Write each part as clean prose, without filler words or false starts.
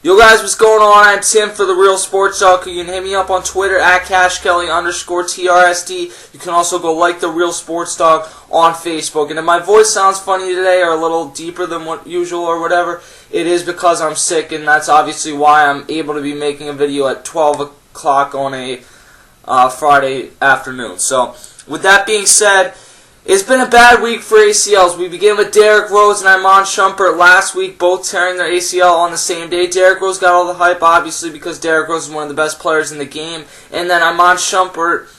Yo guys, what's going on? I'm Tim for The Real Sports Talk. You can hit me up on Twitter at CashKelly_TRSD. You can also go like The Real Sports Talk on Facebook. And if my voice sounds funny today or a little deeper than what usual or whatever, it is because I'm sick, and that's obviously why I'm able to be making a video at 12 o'clock on a Friday afternoon. So, with that being said, it's been a bad week for ACLs. We begin with Derrick Rose and Iman Shumpert last week, both tearing their ACL on the same day. Derrick Rose got all the hype, obviously, because Derrick Rose is one of the best players in the game. And then Iman Shumpert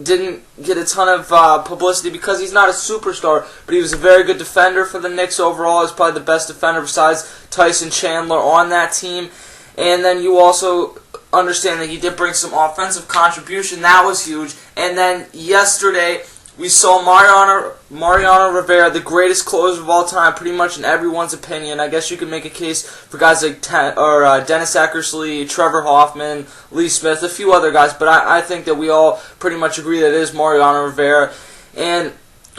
didn't get a ton of publicity because he's not a superstar, but he was a very good defender for the Knicks overall. He's probably the best defender besides Tyson Chandler on that team. And then you also understand that he did bring some offensive contribution. That was huge. And then yesterday, we saw Mariano Rivera, the greatest closer of all time, pretty much in everyone's opinion. I guess you could make a case for guys like Dennis Eckersley, Trevor Hoffman, Lee Smith, a few other guys, but I think that we all pretty much agree that it is Mariano Rivera. And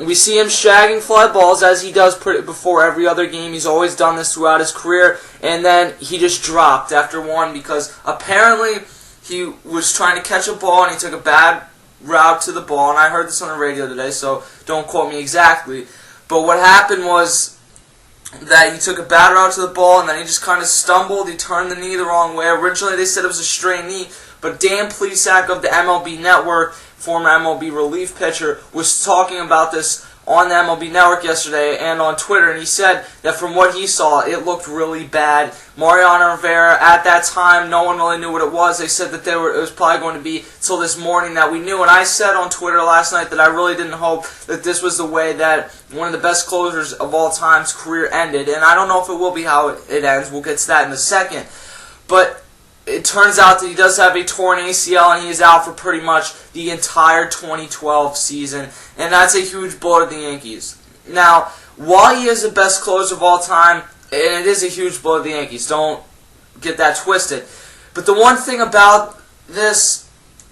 we see him shagging fly balls as he does before every other game. He's always done this throughout his career, and then he just dropped after one because apparently he was trying to catch a ball and he took a bad route to the ball, and I heard this on the radio today, so don't quote me exactly. But what happened was that he took a bad route to the ball, and then he just kind of stumbled. He turned the knee the wrong way. Originally, they said it was a strained knee, but Dan Plesac of the MLB Network, former MLB relief pitcher, was talking about this on the MLB Network yesterday and on Twitter, and he said that from what he saw, it looked really bad. Mariano Rivera, at that time, no one really knew what it was. They said that it was probably going to be till this morning that we knew, and I said on Twitter last night that I really didn't hope that this was the way that one of the best closers of all time's career ended, and I don't know if it will be how it ends. We'll get to that in a second. But it turns out that he does have a torn ACL, and he is out for pretty much the entire 2012 season, and that's a huge blow to the Yankees. Now, while he is the best closer of all time, and it is a huge blow to the Yankees, don't get that twisted, but the one thing about this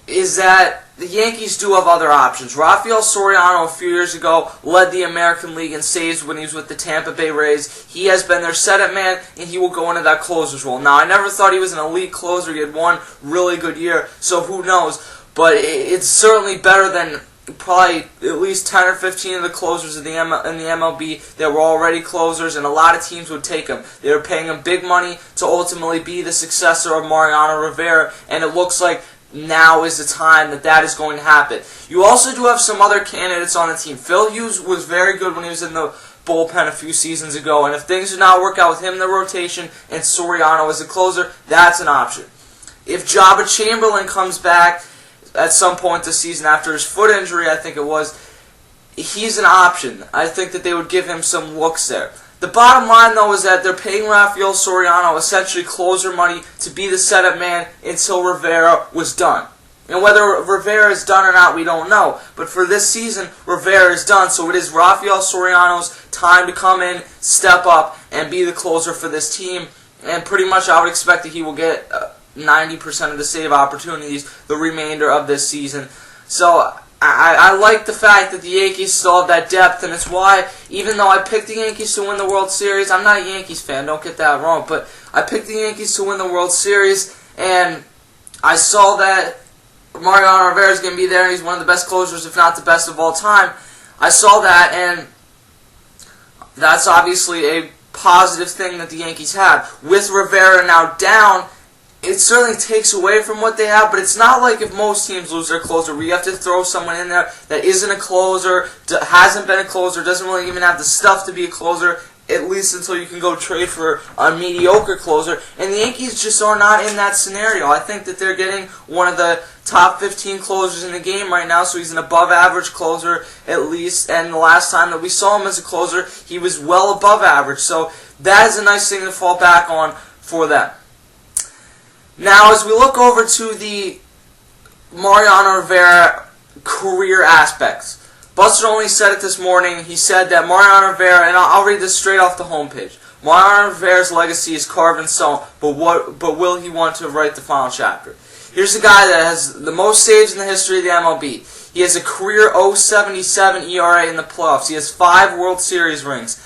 is that the Yankees do have other options. Rafael Soriano a few years ago led the American League in saves when he was with the Tampa Bay Rays. He has been their setup man, and he will go into that closer's role. Now, I never thought he was an elite closer. He had one really good year, so who knows. But it's certainly better than probably at least 10 or 15 of the closers in the MLB that were already closers, and a lot of teams would take him. They were paying him big money to ultimately be the successor of Mariano Rivera, and it looks like now is the time that is going to happen. You also do have some other candidates on the team. Phil Hughes was very good when he was in the bullpen a few seasons ago, and if things do not work out with him in the rotation and Soriano as a closer, that's an option. If Jabba Chamberlain comes back at some point this season after his foot injury, I think it was, he's an option. I think that they would give him some looks there. The bottom line, though, is that they're paying Rafael Soriano essentially closer money to be the setup man until Rivera was done. And whether Rivera is done or not, we don't know. But for this season, Rivera is done, so it is Rafael Soriano's time to come in, step up, and be the closer for this team. And pretty much I would expect that he will get 90% of the save opportunities the remainder of this season. So I like the fact that the Yankees still have that depth, and it's why, even though I picked the Yankees to win the World Series, I'm not a Yankees fan, don't get that wrong, but I picked the Yankees to win the World Series, and I saw that Mariano Rivera is going to be there, and he's one of the best closers, if not the best of all time. I saw that, and that's obviously a positive thing that the Yankees have. With Rivera now down, it certainly takes away from what they have, but it's not like if most teams lose their closer where you have to throw someone in there that isn't a closer, hasn't been a closer, doesn't really even have the stuff to be a closer, at least until you can go trade for a mediocre closer. And the Yankees just are not in that scenario. I think that they're getting one of the top 15 closers in the game right now, so he's an above-average closer at least. And the last time that we saw him as a closer, he was well above average. So that is a nice thing to fall back on for them. Now, as we look over to the Mariano Rivera career aspects, Buster Olney said it this morning. He said that Mariano Rivera, and I'll read this straight off the homepage. Mariano Rivera's legacy is carved in stone, but will he want to write the final chapter? Here's a guy that has the most saves in the history of the MLB. He has a career .077 ERA in the playoffs. He has 5 World Series rings.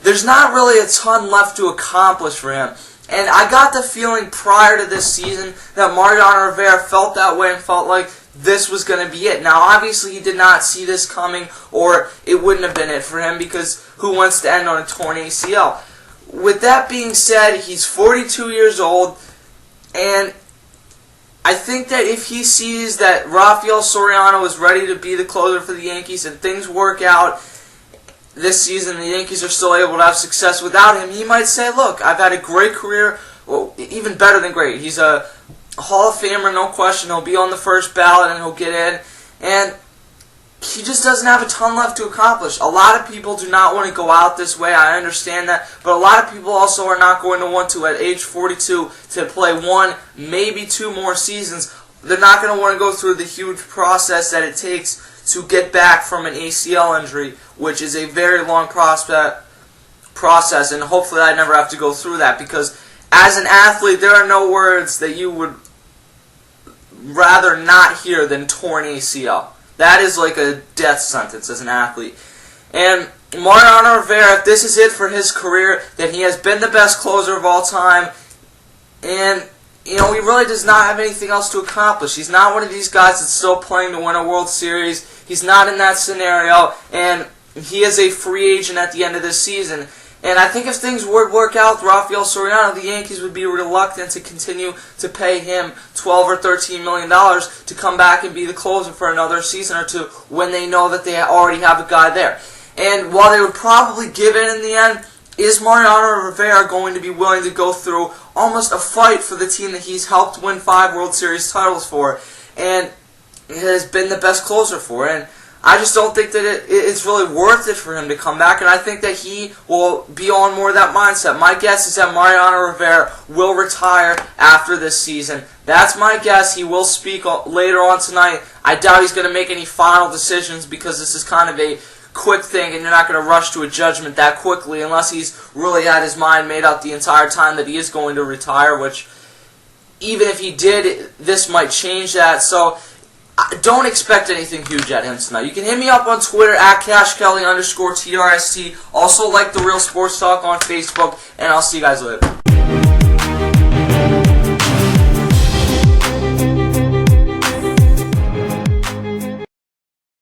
There's not really a ton left to accomplish for him. And I got the feeling prior to this season that Mariano Rivera felt that way and felt like this was going to be it. Now, obviously, he did not see this coming, or it wouldn't have been it for him, because who wants to end on a torn ACL? With that being said, he's 42 years old, and I think that if he sees that Rafael Soriano is ready to be the closer for the Yankees and things work out this season, the Yankees are still able to have success without him, he might say, look, I've had a great career, well, even better than great. He's a Hall of Famer, no question. He'll be on the first ballot and he'll get in. And he just doesn't have a ton left to accomplish. A lot of people do not want to go out this way. I understand that. But a lot of people also are not going to want to, at age 42, to play 1, maybe 2 more seasons. They're not going to want to go through the huge process that it takes to get back from an ACL injury, which is a very long process. And hopefully I never have to go through that, because as an athlete, there are no words that you would rather not hear than torn ACL. That is like a death sentence as an athlete. And Mariano Rivera, if this is it for his career, then he has been the best closer of all time. And, you know, he really does not have anything else to accomplish. He's not one of these guys that's still playing to win a World Series. He's not in that scenario. And he is a free agent at the end of this season. And I think if things would work out with Rafael Soriano, the Yankees would be reluctant to continue to pay him $12 or $13 million to come back and be the closer for another season or two when they know that they already have a guy there. And while they would probably give in the end, is Mariano Rivera going to be willing to go through almost a fight for the team that he's helped win 5 World Series titles for and has been the best closer for? And I just don't think that it's really worth it for him to come back, and I think that he will be on more of that mindset. My guess is that Mariano Rivera will retire after this season. That's my guess. He will speak later on tonight. I doubt he's going to make any final decisions, because this is kind of a quick thing, and you're not going to rush to a judgment that quickly unless he's really had his mind made up the entire time that he is going to retire, which even if he did, this might change that. So don't expect anything huge at him tonight. You can hit me up on Twitter at CashKelly_TRST. Also like The Real Sports Talk on Facebook, and I'll see you guys later.